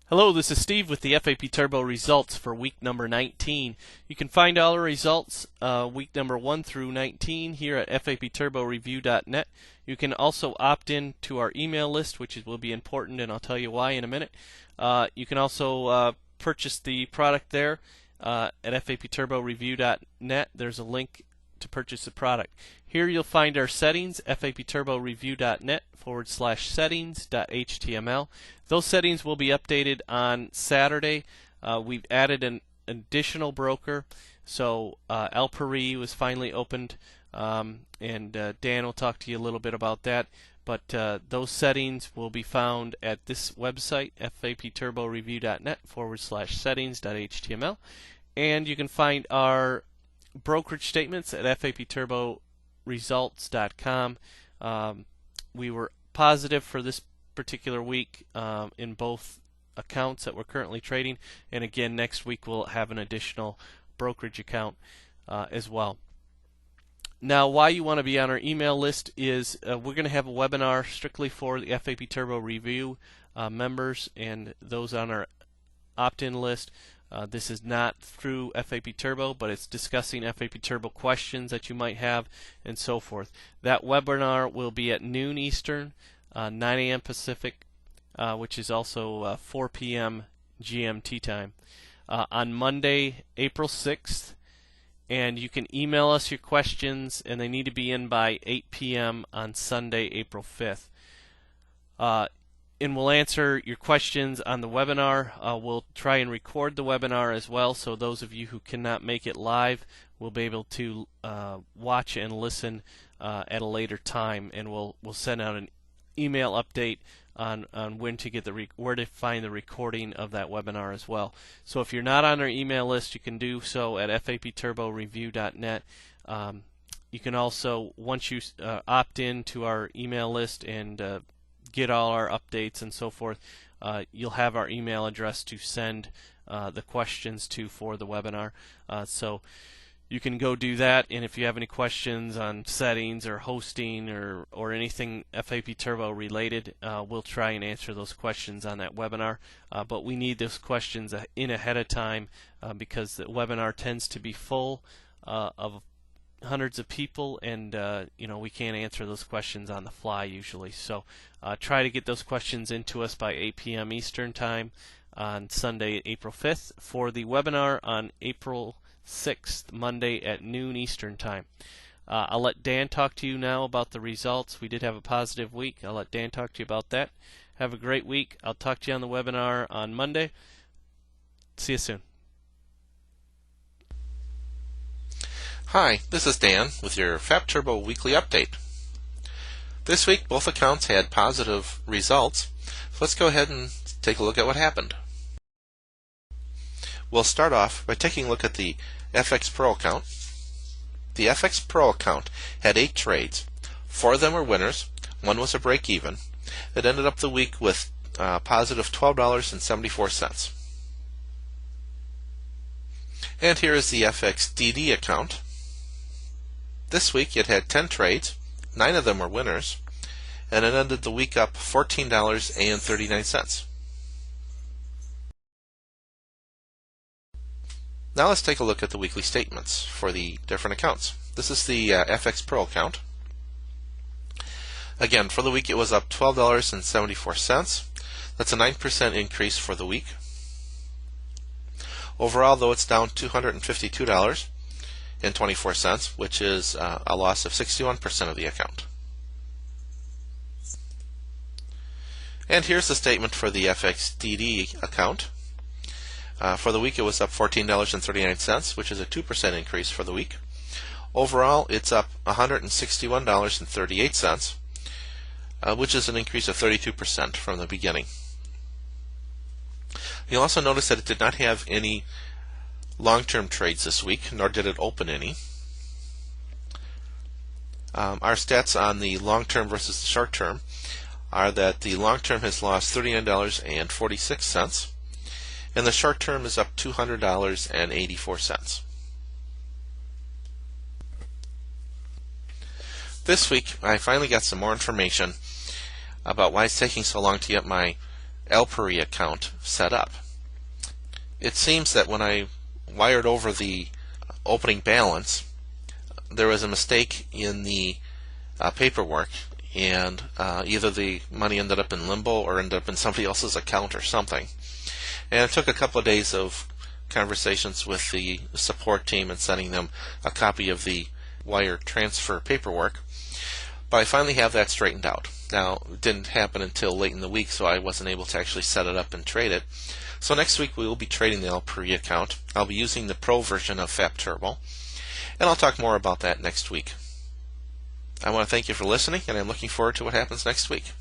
Hello, this is Steve with the Fap Turbo Results for week number 19. You can find all our results week number 1 through 19 here at fapturboreview.net. You can also opt in to our email list, which will be important, and I'll tell you why in a minute. You can also purchase the product there at fapturboreview.net. There's a link to purchase the product. Here you'll find our settings, fapturboreview.net/settings.html. Those settings will be updated on Saturday. We've added an additional broker, so El Pari was finally opened, and Dan will talk to you a little bit about that. But those settings will be found at this website, fapturboreview.net/settings.html. And you can find our brokerage statements at fapturboresults.com. We were positive for this particular week in both accounts that we're currently trading, and again next week we'll have an additional brokerage account as well. Now, why you want to be on our email list is we're going to have a webinar strictly for the Fap Turbo Review members and those on our opt-in list. This is not through Fap Turbo, but it's discussing Fap Turbo questions that you might have and so forth. That webinar will be at noon Eastern, 9 a.m. Pacific, which is also 4 p.m. GMT time, on Monday, April 6th. And you can email us your questions, and they need to be in by 8 p.m. on Sunday, April 5th. And we'll answer your questions on the webinar. We'll try and record the webinar as well, so those of you who cannot make it live will be able to watch and listen at a later time, and we'll send out an email update on when to get where to find the recording of that webinar as well. So if you're not on our email list, you can do so at fapturboreview.net. You can also, once you opt in to our email list and get all our updates and so forth, you'll have our email address to send the questions to for the webinar. So you can go do that, and if you have any questions on settings or hosting or anything Fap Turbo related, we'll try and answer those questions on that webinar. But we need those questions in ahead of time because the webinar tends to be full of hundreds of people, and we can't answer those questions on the fly usually. So try to get those questions into us by 8 p.m. Eastern time on Sunday, April 5th, for the webinar on April 6th, Monday at noon Eastern time. I'll let Dan talk to you now about the results. We did have a positive week. I'll let Dan talk to you about that. Have a great week. I'll talk to you on the webinar on Monday. See you soon. Hi, this is Dan with your Fap Turbo Weekly Update. This week both accounts had positive results, so let's go ahead and take a look at what happened. We'll start off by taking a look at the FX Pro account. The FX Pro account had 8 trades. 4 of them were winners, 1 was a break even. It ended up the week with positive $12.74. And here is the FX DD account. This week it had 10 trades, 9 of them were winners, and it ended the week up $14.39. Now let's take a look at the weekly statements for the different accounts. This is the FX Pro account. Again, for the week it was up $12.74. That's a 9% increase for the week. Overall, though, it's down $252.24, which is a loss of 61% of the account. And here's the statement for the FX DD account. For the week it was up $14.39, which is a 2% increase for the week. Overall, it's up $161.38, which is an increase of 32% from the beginning. You'll also notice that it did not have any long-term trades this week, nor did it open any. Our stats on the long-term versus the short-term are that the long-term has lost $39.46, and the short-term is up $200.84. This week, I finally got some more information about why it's taking so long to get my Alperi account set up. It seems that when I wired over the opening balance, there was a mistake in the paperwork, and either the money ended up in limbo or ended up in somebody else's account or something. And it took a couple of days of conversations with the support team and sending them a copy of the wire transfer paperwork. But I finally have that straightened out. Now, it didn't happen until late in the week, so I wasn't able to actually set it up and trade it. So next week we will be trading the Alperi account. I'll be using the Pro version of Fap Turbo, and I'll talk more about that next week. I want to thank you for listening, and I'm looking forward to what happens next week.